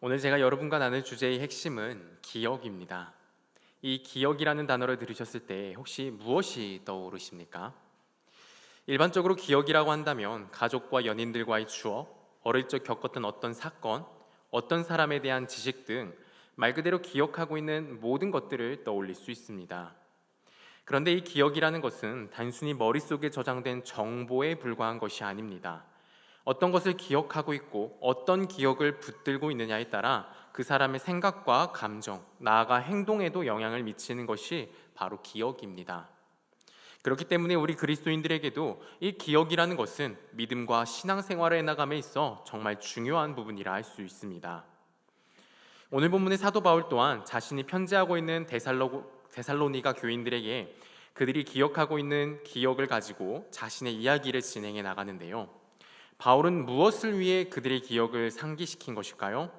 오늘 제가 여러분과 나눌 주제의 핵심은 기억입니다. 이 기억이라는 단어를 들으셨을 때 혹시 무엇이 떠오르십니까? 일반적으로 기억이라고 한다면 가족과 연인들과의 추억, 어릴 적 겪었던 어떤 사건, 어떤 사람에 대한 지식 등 말 그대로 기억하고 있는 모든 것들을 떠올릴 수 있습니다. 그런데 이 기억이라는 것은 단순히 머릿속에 저장된 정보에 불과한 것이 아닙니다. 어떤 것을 기억하고 있고 어떤 기억을 붙들고 있느냐에 따라 그 사람의 생각과 감정, 나아가 행동에도 영향을 미치는 것이 바로 기억입니다. 그렇기 때문에 우리 그리스도인들에게도 이 기억이라는 것은 믿음과 신앙생활에 나감에 있어 정말 중요한 부분이라 할 수 있습니다. 오늘 본문의 사도 바울 또한 자신이 편지하고 있는 데살로니가 교인들에게 그들이 기억하고 있는 기억을 가지고 자신의 이야기를 진행해 나가는데요. 바울은 무엇을 위해 그들의 기억을 상기시킨 것일까요?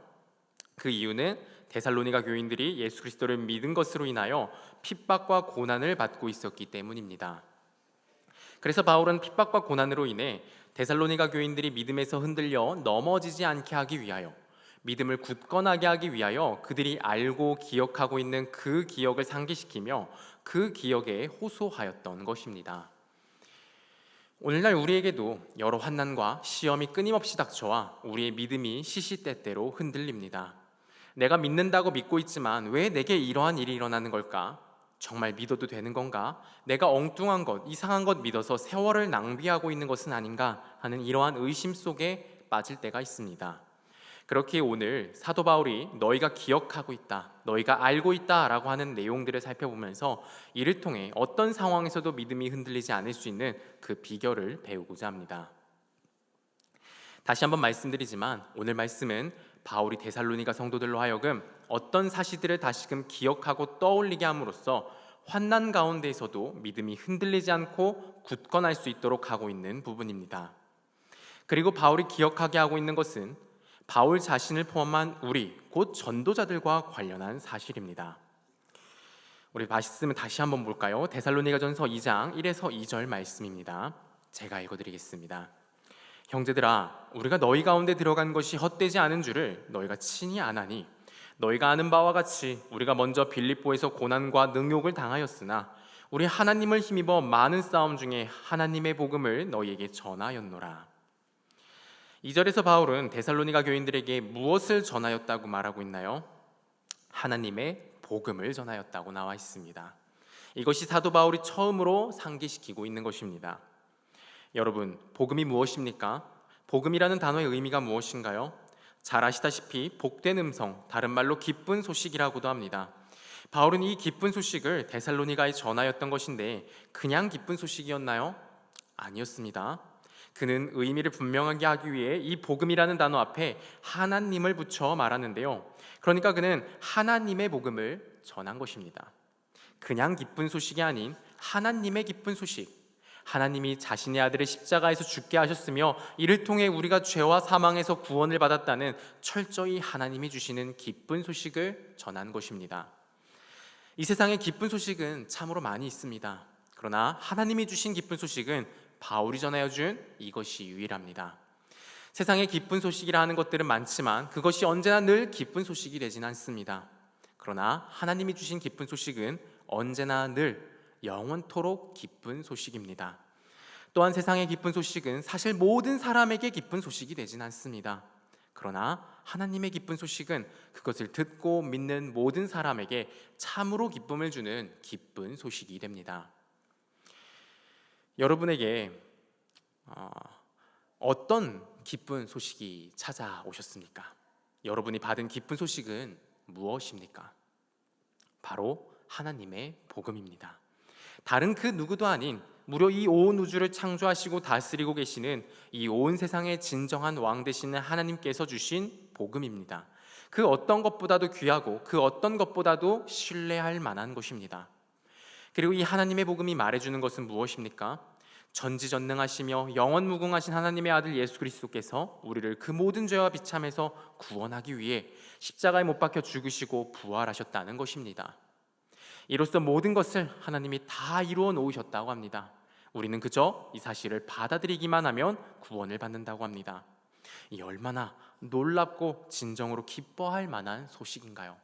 그 이유는 데살로니가 교인들이 예수 그리스도를 믿은 것으로 인하여 핍박과 고난을 받고 있었기 때문입니다. 그래서 바울은 핍박과 고난으로 인해 데살로니가 교인들이 믿음에서 흔들려 넘어지지 않게 하기 위하여, 믿음을 굳건하게 하기 위하여 그들이 알고 기억하고 있는 그 기억을 상기시키며 그 기억에 호소하였던 것입니다. 오늘날 우리에게도 여러 환난과 시험이 끊임없이 닥쳐와 우리의 믿음이 시시때때로 흔들립니다. 내가 믿는다고 믿고 있지만 왜 내게 이러한 일이 일어나는 걸까? 정말 믿어도 되는 건가? 내가 엉뚱한 것, 이상한 것 믿어서 세월을 낭비하고 있는 것은 아닌가 하는 이러한 의심 속에 빠질 때가 있습니다. 그렇게 오늘 사도 바울이 너희가 기억하고 있다, 너희가 알고 있다라고 하는 내용들을 살펴보면서 이를 통해 어떤 상황에서도 믿음이 흔들리지 않을 수 있는 그 비결을 배우고자 합니다. 다시 한번 말씀드리지만 오늘 말씀은 바울이 데살로니가 성도들로 하여금 어떤 사실들을 다시금 기억하고 떠올리게 함으로써 환난 가운데에서도 믿음이 흔들리지 않고 굳건할 수 있도록 하고 있는 부분입니다. 그리고 바울이 기억하게 하고 있는 것은 바울 자신을 포함한 우리 곧 전도자들과 관련한 사실입니다. 우리 말씀을 다시 한번 볼까요? 데살로니가전서 2장 1에서 2절 말씀입니다. 제가 읽어드리겠습니다. 형제들아, 우리가 너희 가운데 들어간 것이 헛되지 않은 줄을 너희가 친히 아나니, 너희가 아는 바와 같이 우리가 먼저 빌립보에서 고난과 능욕을 당하였으나 우리 하나님을 힘입어 많은 싸움 중에 하나님의 복음을 너희에게 전하였노라. 2절에서 바울은 데살로니가 교인들에게 무엇을 전하였다고 말하고 있나요? 하나님의 복음을 전하였다고 나와 있습니다. 이것이 사도 바울이 처음으로 상기시키고 있는 것입니다. 여러분, 복음이 무엇입니까? 복음이라는 단어의 의미가 무엇인가요? 잘 아시다시피 복된 음성, 다른 말로 기쁜 소식이라고도 합니다. 바울은 이 기쁜 소식을 데살로니가에 전하였던 것인데 그냥 기쁜 소식이었나요? 아니었습니다. 그는 의미를 분명하게 하기 위해 이 복음이라는 단어 앞에 하나님을 붙여 말하는데요. 그러니까 그는 하나님의 복음을 전한 것입니다. 그냥 기쁜 소식이 아닌 하나님의 기쁜 소식. 하나님이 자신의 아들을 십자가에서 죽게 하셨으며 이를 통해 우리가 죄와 사망에서 구원을 받았다는 철저히 하나님이 주시는 기쁜 소식을 전한 것입니다. 이 세상에 기쁜 소식은 참으로 많이 있습니다. 그러나 하나님이 주신 기쁜 소식은 바울이 전하여준 이것이 유일합니다. 세상에 기쁜 소식이라 하는 것들은 많지만 그것이 언제나 늘 기쁜 소식이 되진 않습니다. 그러나 하나님이 주신 기쁜 소식은 언제나 늘 영원토록 기쁜 소식입니다. 또한 세상의 기쁜 소식은 사실 모든 사람에게 기쁜 소식이 되진 않습니다. 그러나 하나님의 기쁜 소식은 그것을 듣고 믿는 모든 사람에게 참으로 기쁨을 주는 기쁜 소식이 됩니다. 여러분에게 어떤 기쁜 소식이 찾아오셨습니까? 여러분이 받은 기쁜 소식은 무엇입니까? 바로 하나님의 복음입니다. 다른 그 누구도 아닌 무려 이 온 우주를 창조하시고 다스리고 계시는 이 온 세상의 진정한 왕 되시는 하나님께서 주신 복음입니다. 그 어떤 것보다도 귀하고 그 어떤 것보다도 신뢰할 만한 것입니다. 그리고 이 하나님의 복음이 말해주는 것은 무엇입니까? 전지전능하시며 영원무궁하신 하나님의 아들 예수 그리스도께서 우리를 그 모든 죄와 비참에서 구원하기 위해 십자가에 못 박혀 죽으시고 부활하셨다는 것입니다. 이로써 모든 것을 하나님이 다 이루어 놓으셨다고 합니다. 우리는 그저 이 사실을 받아들이기만 하면 구원을 받는다고 합니다. 이 얼마나 놀랍고 진정으로 기뻐할 만한 소식인가요?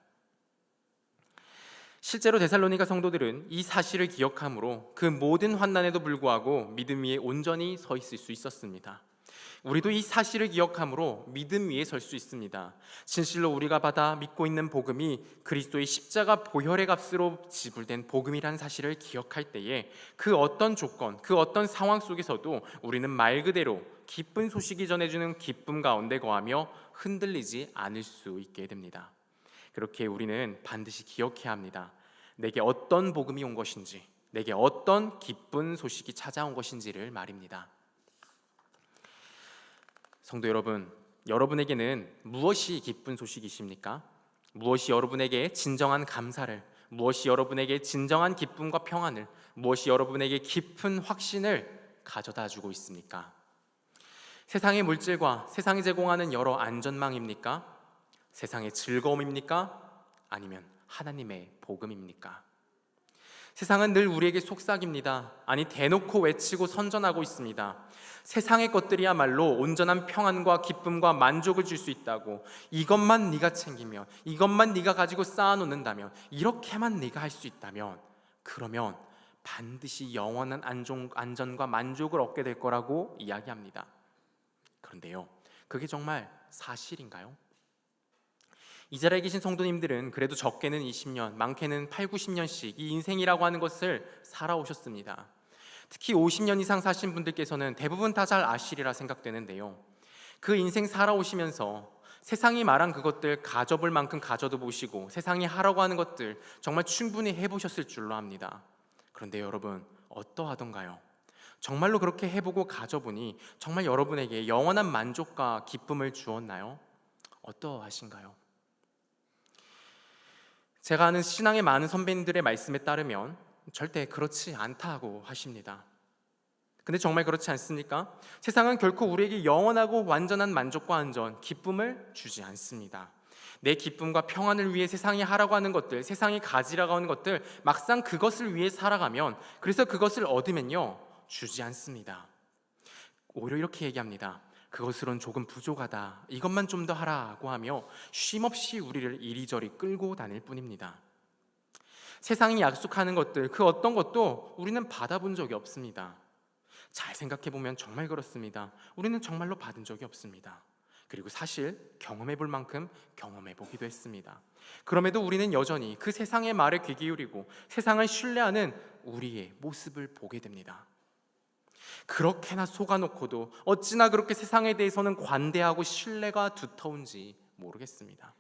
실제로 데살로니가 성도들은 이 사실을 기억함으로 그 모든 환난에도 불구하고 믿음 위에 온전히 서 있을 수 있었습니다. 우리도 이 사실을 기억함으로 믿음 위에 설 수 있습니다. 진실로 우리가 받아 믿고 있는 복음이 그리스도의 십자가 보혈의 값으로 지불된 복음이라는 사실을 기억할 때에 그 어떤 조건, 그 어떤 상황 속에서도 우리는 말 그대로 기쁜 소식이 전해주는 기쁨 가운데 거하며 흔들리지 않을 수 있게 됩니다. 그렇게 우리는 반드시 기억해야 합니다. 내게 어떤 복음이 온 것인지, 내게 어떤 기쁜 소식이 찾아온 것인지를 말입니다. 성도 여러분, 여러분에게는 무엇이 기쁜 소식이십니까? 무엇이 여러분에게 진정한 감사를, 무엇이 여러분에게 진정한 기쁨과 평안을, 무엇이 여러분에게 깊은 확신을 가져다 주고 있습니까? 세상의 물질과 세상이 제공하는 여러 안전망입니까? 세상의 즐거움입니까? 아니면 하나님의 복음입니까? 세상은 늘 우리에게 속삭입니다. 아니 대놓고 외치고 선전하고 있습니다. 세상의 것들이야말로 온전한 평안과 기쁨과 만족을 줄 수 있다고, 이것만 네가 챙기면, 이것만 네가 가지고 쌓아놓는다면, 이렇게만 네가 할 수 있다면 그러면 반드시 영원한 안전과 만족을 얻게 될 거라고 이야기합니다. 그런데요, 그게 정말 사실인가요? 이 자리에 계신 성도님들은 그래도 적게는 20년, 많게는 8, 90년씩 이 인생이라고 하는 것을 살아오셨습니다. 특히 50년 이상 사신 분들께서는 대부분 다 잘 아시리라 생각되는데요, 그 인생 살아오시면서 세상이 말한 그것들 가져볼 만큼 가져도 보시고 세상이 하라고 하는 것들 정말 충분히 해보셨을 줄로 압니다. 그런데 여러분, 어떠하던가요? 정말로 그렇게 해보고 가져보니 정말 여러분에게 영원한 만족과 기쁨을 주었나요? 어떠하신가요? 제가 아는 신앙의 많은 선배님들의 말씀에 따르면 절대 그렇지 않다고 하십니다. 근데 정말 그렇지 않습니까? 세상은 결코 우리에게 영원하고 완전한 만족과 안전, 기쁨을 주지 않습니다. 내 기쁨과 평안을 위해 세상이 하라고 하는 것들, 세상이 가지라고 하는 것들, 막상 그것을 위해 살아가면, 그래서 그것을 얻으면요, 주지 않습니다. 오히려 이렇게 얘기합니다. 그것으론 조금 부족하다, 이것만 좀 더 하라고 하며 쉼없이 우리를 이리저리 끌고 다닐 뿐입니다. 세상이 약속하는 것들, 그 어떤 것도 우리는 받아본 적이 없습니다. 잘 생각해보면 정말 그렇습니다. 우리는 정말로 받은 적이 없습니다. 그리고 사실 경험해 볼 만큼 경험해 보기도 했습니다. 그럼에도 우리는 여전히 그 세상의 말에 귀 기울이고 세상을 신뢰하는 우리의 모습을 보게 됩니다. 그렇게나 속아놓고도 어찌나 그렇게 세상에 대해서는 관대하고 신뢰가 두터운지 모르겠습니다.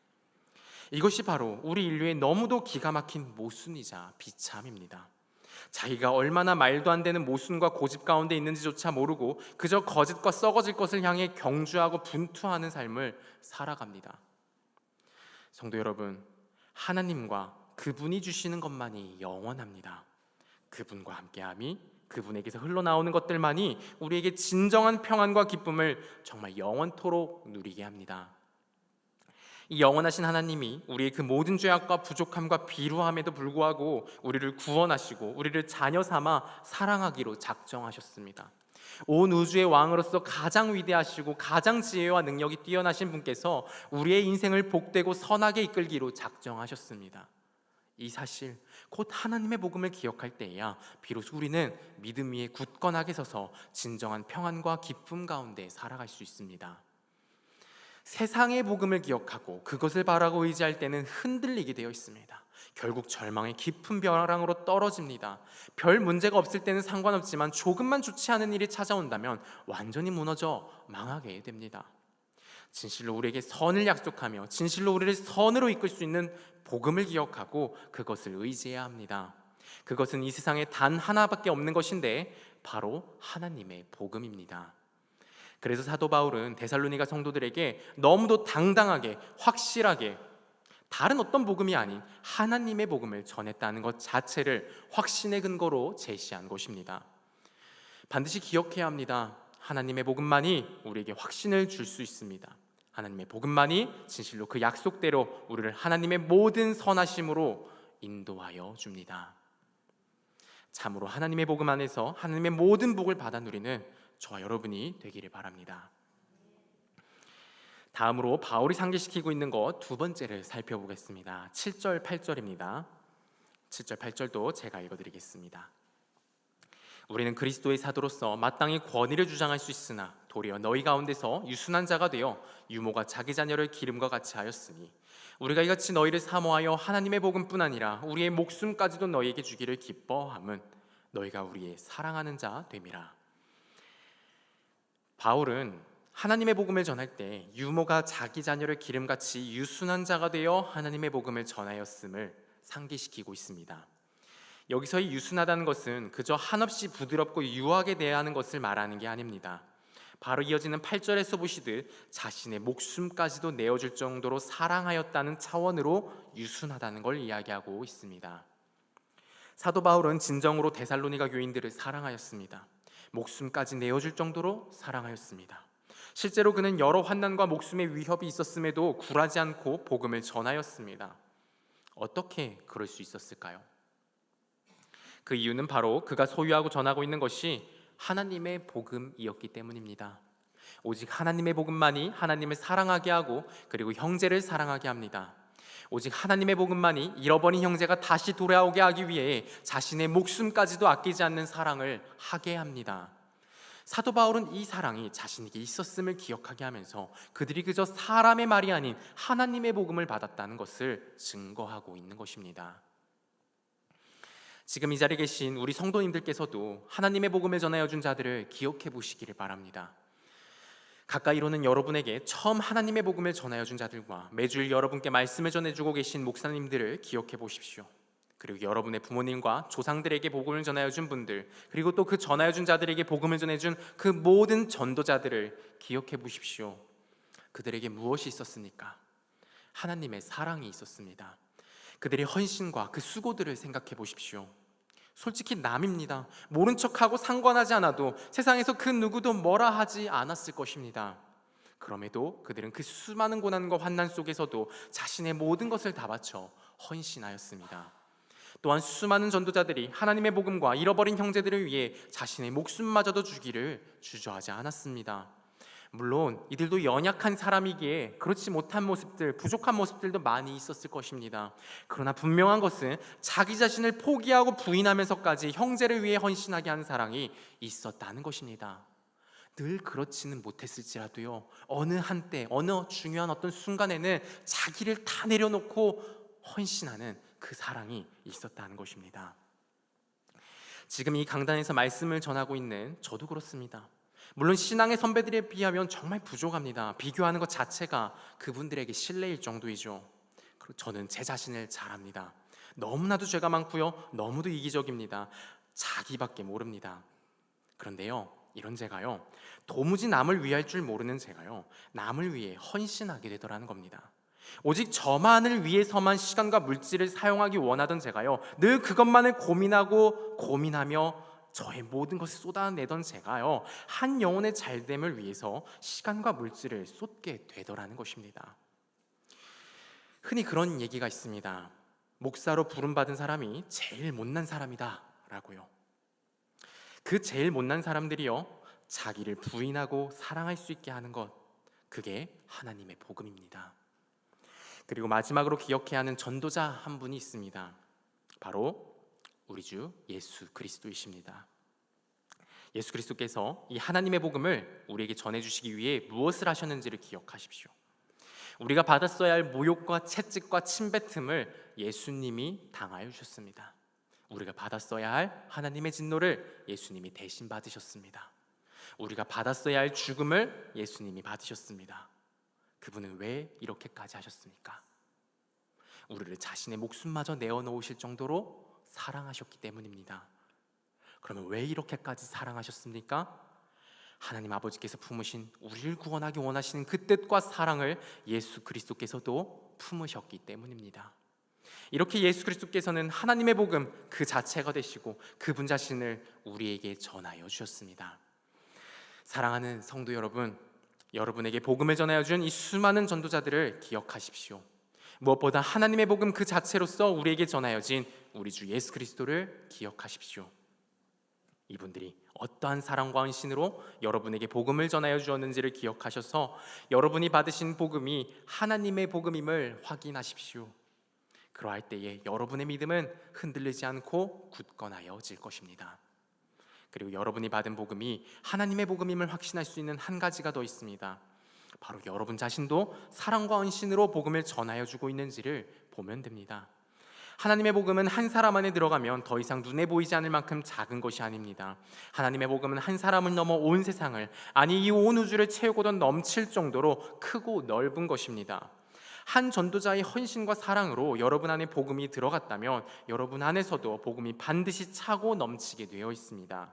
이것이 바로 우리 인류의 너무도 기가 막힌 모순이자 비참입니다. 자기가 얼마나 말도 안 되는 모순과 고집 가운데 있는지조차 모르고 그저 거짓과 썩어질 것을 향해 경주하고 분투하는 삶을 살아갑니다. 성도 여러분, 하나님과 그분이 주시는 것만이 영원합니다. 그분과 함께함이, 그분에게서 흘러나오는 것들만이 우리에게 진정한 평안과 기쁨을 정말 영원토록 누리게 합니다. 이 영원하신 하나님이 우리의 그 모든 죄악과 부족함과 비루함에도 불구하고 우리를 구원하시고 우리를 자녀 삼아 사랑하기로 작정하셨습니다. 온 우주의 왕으로서 가장 위대하시고 가장 지혜와 능력이 뛰어나신 분께서 우리의 인생을 복되고 선하게 이끌기로 작정하셨습니다. 이 사실, 곧 하나님의 복음을 기억할 때에야 비로소 우리는 믿음 위에 굳건하게 서서 진정한 평안과 기쁨 가운데 살아갈 수 있습니다. 세상의 복음을 기억하고 그것을 바라고 의지할 때는 흔들리게 되어 있습니다. 결국 절망의 깊은 벼랑으로 떨어집니다. 별 문제가 없을 때는 상관없지만 조금만 좋지 않은 일이 찾아온다면 완전히 무너져 망하게 됩니다. 진실로 우리에게 선을 약속하며 진실로 우리를 선으로 이끌 수 있는 복음을 기억하고 그것을 의지해야 합니다. 그것은 이 세상에 단 하나밖에 없는 것인데 바로 하나님의 복음입니다. 그래서 사도 바울은 데살로니가 성도들에게 너무도 당당하게, 확실하게 다른 어떤 복음이 아닌 하나님의 복음을 전했다는 것 자체를 확신의 근거로 제시한 것입니다. 반드시 기억해야 합니다. 하나님의 복음만이 우리에게 확신을 줄 수 있습니다. 하나님의 복음만이 진실로 그 약속대로 우리를 하나님의 모든 선하심으로 인도하여 줍니다. 참으로 하나님의 복음 안에서 하나님의 모든 복을 받아 누리는 저와 여러분이 되기를 바랍니다. 다음으로 바울이 상기시키고 있는 것 두 번째를 살펴보겠습니다. 7절, 8절입니다. 7절, 8절도 제가 읽어드리겠습니다. 우리는 그리스도의 사도로서 마땅히 권위를 주장할 수 있으나 도리어 너희 가운데서 유순한 자가 되어 유모가 자기 자녀를 기름과 같이 하였으니 우리가 이같이 너희를 사모하여 하나님의 복음뿐 아니라 우리의 목숨까지도 너희에게 주기를 기뻐함은 너희가 우리의 사랑하는 자 됨이라. 바울은 하나님의 복음을 전할 때 유모가 자기 자녀를 기름같이 유순한 자가 되어 하나님의 복음을 전하였음을 상기시키고 있습니다. 여기서의 유순하다는 것은 그저 한없이 부드럽고 유하게 대하는 것을 말하는 게 아닙니다. 바로 이어지는 8절에서 보시듯 자신의 목숨까지도 내어줄 정도로 사랑하였다는 차원으로 유순하다는 걸 이야기하고 있습니다. 사도 바울은 진정으로 데살로니가 교인들을 사랑하였습니다. 목숨까지 내어줄 정도로 사랑하였습니다. 실제로 그는 여러 환난과 목숨의 위협이 있었음에도 굴하지 않고 복음을 전하였습니다. 어떻게 그럴 수 있었을까요? 그 이유는 바로 그가 소유하고 전하고 있는 것이 하나님의 복음이었기 때문입니다. 오직 하나님의 복음만이 하나님을 사랑하게 하고 그리고 형제를 사랑하게 합니다. 오직 하나님의 복음만이 잃어버린 형제가 다시 돌아오게 하기 위해 자신의 목숨까지도 아끼지 않는 사랑을 하게 합니다. 사도 바울은 이 사랑이 자신에게 있었음을 기억하게 하면서 그들이 그저 사람의 말이 아닌 하나님의 복음을 받았다는 것을 증거하고 있는 것입니다. 지금 이 자리에 계신 우리 성도님들께서도 하나님의 복음을 전하여 준 자들을 기억해 보시기를 바랍니다. 가까이로는 여러분에게 처음 하나님의 복음을 전하여 준 자들과 매주일 여러분께 말씀을 전해주고 계신 목사님들을 기억해 보십시오. 그리고 여러분의 부모님과 조상들에게 복음을 전하여 준 분들, 그리고 또 그 전하여 준 자들에게 복음을 전해준 그 모든 전도자들을 기억해 보십시오. 그들에게 무엇이 있었습니까? 하나님의 사랑이 있었습니다. 그들의 헌신과 그 수고들을 생각해 보십시오. 솔직히 남입니다. 모른 척하고 상관하지 않아도 세상에서 그 누구도 뭐라 하지 않았을 것입니다. 그럼에도 그들은 그 수많은 고난과 환난 속에서도 자신의 모든 것을 다 바쳐 헌신하였습니다. 또한 수많은 전도자들이 하나님의 복음과 잃어버린 형제들을 위해 자신의 목숨마저도 주기를 주저하지 않았습니다. 물론 이들도 연약한 사람이기에 그렇지 못한 모습들, 부족한 모습들도 많이 있었을 것입니다. 그러나 분명한 것은 자기 자신을 포기하고 부인하면서까지 형제를 위해 헌신하게 한 사랑이 있었다는 것입니다. 늘 그렇지는 못했을지라도요, 어느 한때, 어느 중요한 어떤 순간에는 자기를 다 내려놓고 헌신하는 그 사랑이 있었다는 것입니다. 지금 이 강단에서 말씀을 전하고 있는 저도 그렇습니다. 물론 신앙의 선배들에 비하면 정말 부족합니다. 비교하는 것 자체가 그분들에게 실례일 정도이죠. 저는 제 자신을 잘 압니다. 너무나도 죄가 많고요, 너무도 이기적입니다. 자기밖에 모릅니다. 그런데요, 이런 제가요, 도무지 남을 위할 줄 모르는 제가요, 남을 위해 헌신하게 되더라는 겁니다. 오직 저만을 위해서만 시간과 물질을 사용하기 원하던 제가요, 늘 그것만을 고민하며 저의 모든 것을 쏟아내던 제가요, 한 영혼의 잘됨을 위해서 시간과 물질을 쏟게 되더라는 것입니다. 흔히 그런 얘기가 있습니다. 목사로 부름받은 사람이 제일 못난 사람이다 라고요. 그 제일 못난 사람들이요, 자기를 부인하고 사랑할 수 있게 하는 것, 그게 하나님의 복음입니다. 그리고 마지막으로 기억해야 하는 전도자 한 분이 있습니다. 바로 우리 주 예수 그리스도이십니다. 예수 그리스도께서 이 하나님의 복음을 우리에게 전해주시기 위해 무엇을 하셨는지를 기억하십시오. 우리가 받았어야 할 모욕과 채찍과 침뱉음을 예수님이 당하여 주셨습니다. 우리가 받았어야 할 하나님의 진노를 예수님이 대신 받으셨습니다. 우리가 받았어야 할 죽음을 예수님이 받으셨습니다. 그분은 왜 이렇게까지 하셨습니까? 우리를 자신의 목숨마저 내어놓으실 정도로 사랑하셨기 때문입니다. 그러면 왜 이렇게까지 사랑하셨습니까? 하나님 아버지께서 품으신 우리를 구원하기 원하시는 그 뜻과 사랑을 예수 그리스도께서도 품으셨기 때문입니다. 이렇게 예수 그리스도께서는 하나님의 복음 그 자체가 되시고 그분 자신을 우리에게 전하여 주셨습니다. 사랑하는 성도 여러분, 여러분에게 복음을 전하여 준 이 수많은 전도자들을 기억하십시오. 무엇보다 하나님의 복음 그 자체로서 우리에게 전하여진 우리 주 예수 그리스도를 기억하십시오. 이분들이 어떠한 사랑과 헌신으로 여러분에게 복음을 전하여 주었는지를 기억하셔서 여러분이 받으신 복음이 하나님의 복음임을 확인하십시오. 그러할 때에 여러분의 믿음은 흔들리지 않고 굳건하여질 것입니다. 그리고 여러분이 받은 복음이 하나님의 복음임을 확신할 수 있는 한 가지가 더 있습니다. 바로 여러분 자신도 사랑과 헌신으로 복음을 전하여 주고 있는지를 보면 됩니다. 하나님의 복음은 한 사람 안에 들어가면 더 이상 눈에 보이지 않을 만큼 작은 것이 아닙니다. 하나님의 복음은 한 사람을 넘어 온 세상을, 아니 이 온 우주를 채우고도 넘칠 정도로 크고 넓은 것입니다. 한 전도자의 헌신과 사랑으로 여러분 안에 복음이 들어갔다면 여러분 안에서도 복음이 반드시 차고 넘치게 되어 있습니다.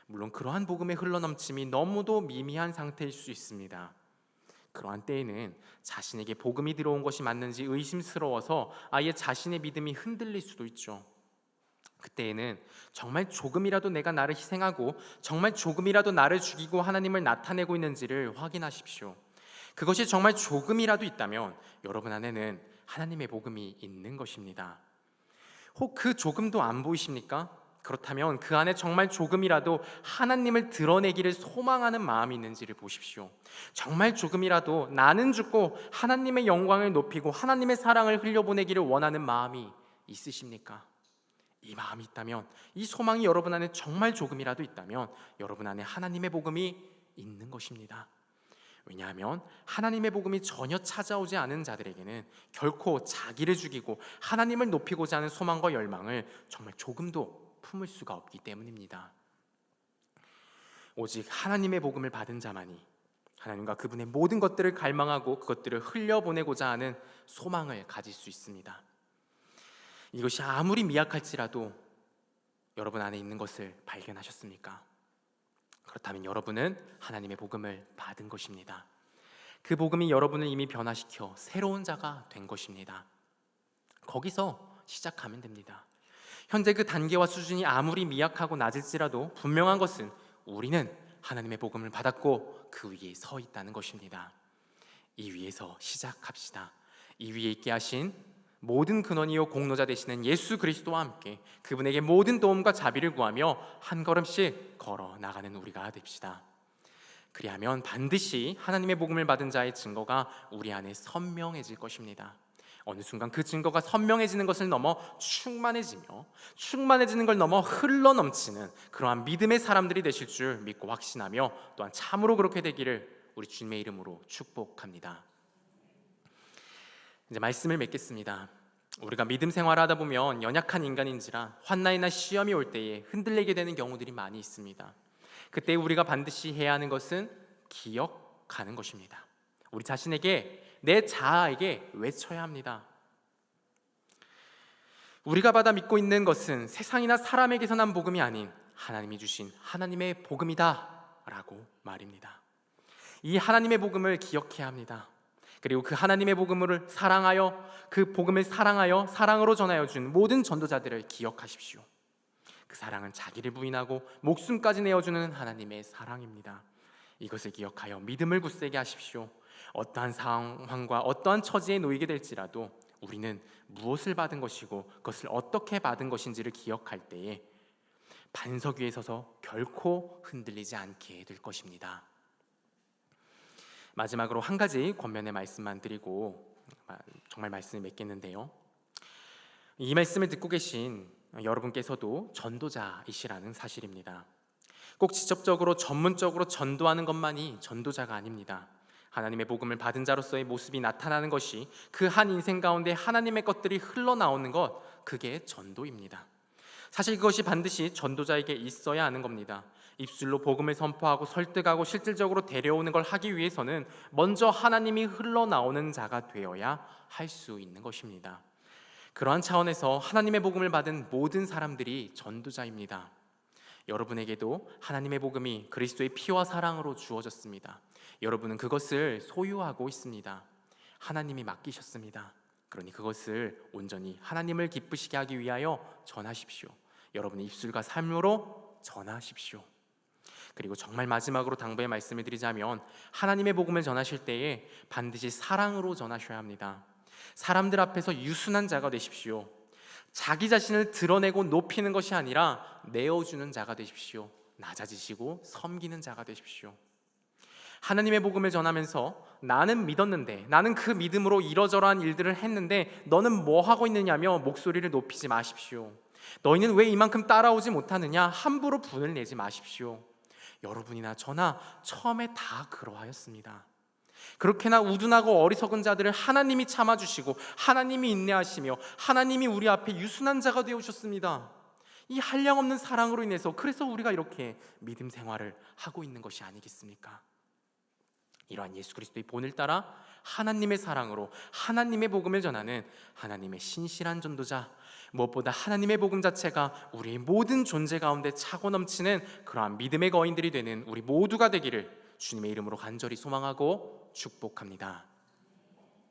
물론 그러한 복음의 흘러넘침이 너무도 미미한 상태일 수 있습니다. 그러한 때에는 자신에게 복음이 들어온 것이 맞는지 의심스러워서 아예 자신의 믿음이 흔들릴 수도 있죠. 그때에는 정말 조금이라도 내가 나를 희생하고 정말 조금이라도 나를 죽이고 하나님을 나타내고 있는지를 확인하십시오. 그것이 정말 조금이라도 있다면 여러분 안에는 하나님의 복음이 있는 것입니다. 혹 그 조금도 안 보이십니까? 그렇다면 그 안에 정말 조금이라도 하나님을 드러내기를 소망하는 마음이 있는지를 보십시오. 정말 조금이라도 나는 죽고 하나님의 영광을 높이고 하나님의 사랑을 흘려보내기를 원하는 마음이 있으십니까? 이 마음이 있다면, 이 소망이 여러분 안에 정말 조금이라도 있다면 여러분 안에 하나님의 복음이 있는 것입니다. 왜냐하면 하나님의 복음이 전혀 찾아오지 않은 자들에게는 결코 자기를 죽이고 하나님을 높이고자 하는 소망과 열망을 정말 조금도 품을 수가 없기 때문입니다. 오직 하나님의 복음을 받은 자만이 하나님과 그분의 모든 것들을 갈망하고 그것들을 흘려보내고자 하는 소망을 가질 수 있습니다. 이것이 아무리 미약할지라도 여러분 안에 있는 것을 발견하셨습니까? 그렇다면 여러분은 하나님의 복음을 받은 것입니다. 그 복음이 여러분을 이미 변화시켜 새로운 자가 된 것입니다. 거기서 시작하면 됩니다. 현재 그 단계와 수준이 아무리 미약하고 낮을지라도 분명한 것은 우리는 하나님의 복음을 받았고 그 위에 서 있다는 것입니다. 이 위에서 시작합시다. 이 위에 있게 하신 모든 근원이요 공로자 되시는 예수 그리스도와 함께 그분에게 모든 도움과 자비를 구하며 한 걸음씩 걸어 나가는 우리가 됩시다. 그리하면 반드시 하나님의 복음을 받은 자의 증거가 우리 안에 선명해질 것입니다. 어느 순간 그 증거가 선명해지는 것을 넘어 충만해지는 걸 넘어 흘러넘치는 그러한 믿음의 사람들이 되실 줄 믿고 확신하며 또한 참으로 그렇게 되기를 우리 주님의 이름으로 축복합니다. 이제 말씀을 맺겠습니다. 우리가 믿음 생활을 하다 보면 연약한 인간인지라 환난이나 시험이 올 때에 흔들리게 되는 경우들이 많이 있습니다. 그때 우리가 반드시 해야 하는 것은 기억하는 것입니다. 우리 자신에게, 내 자아에게 외쳐야 합니다. 우리가 받아 믿고 있는 것은 세상이나 사람에게서 난 복음이 아닌 하나님이 주신 하나님의 복음이다 라고 말입니다. 이 하나님의 복음을 기억해야 합니다. 그리고 그 하나님의 복음을 사랑하여, 그 복음을 사랑하여 사랑으로 전하여 준 모든 전도자들을 기억하십시오. 그 사랑은 자기를 부인하고 목숨까지 내어주는 하나님의 사랑입니다. 이것을 기억하여 믿음을 굳세게 하십시오. 어떠한 상황과 어떠한 처지에 놓이게 될지라도 우리는 무엇을 받은 것이고 그것을 어떻게 받은 것인지를 기억할 때에 반석 위에 서서 결코 흔들리지 않게 될 것입니다. 마지막으로 한 가지 권면의 말씀만 드리고 정말 말씀을 맺겠는데요. 이 말씀을 듣고 계신 여러분께서도 전도자이시라는 사실입니다. 꼭 직접적으로 전문적으로 전도하는 것만이 전도자가 아닙니다. 하나님의 복음을 받은 자로서의 모습이 나타나는 것이 그 한 인생 가운데 하나님의 것들이 흘러나오는 것, 그게 전도입니다. 사실 그것이 반드시 전도자에게 있어야 하는 겁니다. 입술로 복음을 선포하고 설득하고 실질적으로 데려오는 걸 하기 위해서는 먼저 하나님이 흘러나오는 자가 되어야 할 수 있는 것입니다. 그러한 차원에서 하나님의 복음을 받은 모든 사람들이 전도자입니다. 여러분에게도 하나님의 복음이 그리스도의 피와 사랑으로 주어졌습니다. 여러분은 그것을 소유하고 있습니다. 하나님이 맡기셨습니다. 그러니 그것을 온전히 하나님을 기쁘시게 하기 위하여 전하십시오. 여러분의 입술과 삶으로 전하십시오. 그리고 정말 마지막으로 당부의 말씀을 드리자면 하나님의 복음을 전하실 때에 반드시 사랑으로 전하셔야 합니다. 사람들 앞에서 유순한 자가 되십시오. 자기 자신을 드러내고 높이는 것이 아니라 내어주는 자가 되십시오. 낮아지시고 섬기는 자가 되십시오. 하나님의 복음을 전하면서 나는 믿었는데, 나는 그 믿음으로 이러저러한 일들을 했는데 너는 뭐 하고 있느냐며 목소리를 높이지 마십시오. 너희는 왜 이만큼 따라오지 못하느냐 함부로 분을 내지 마십시오. 여러분이나 저나 처음에 다 그러하였습니다. 그렇게나 우둔하고 어리석은 자들을 하나님이 참아주시고 하나님이 인내하시며 하나님이 우리 앞에 유순한 자가 되어주셨습니다. 이 한량없는 사랑으로 인해서 그래서 우리가 이렇게 믿음 생활을 하고 있는 것이 아니겠습니까? 이러한 예수 그리스도의 본을 따라 하나님의 사랑으로 하나님의 복음을 전하는 하나님의 신실한 전도자, 무엇보다 하나님의 복음 자체가 우리의 모든 존재 가운데 차고 넘치는 그러한 믿음의 거인들이 되는 우리 모두가 되기를 주님의 이름으로 간절히 소망하고 축복합니다.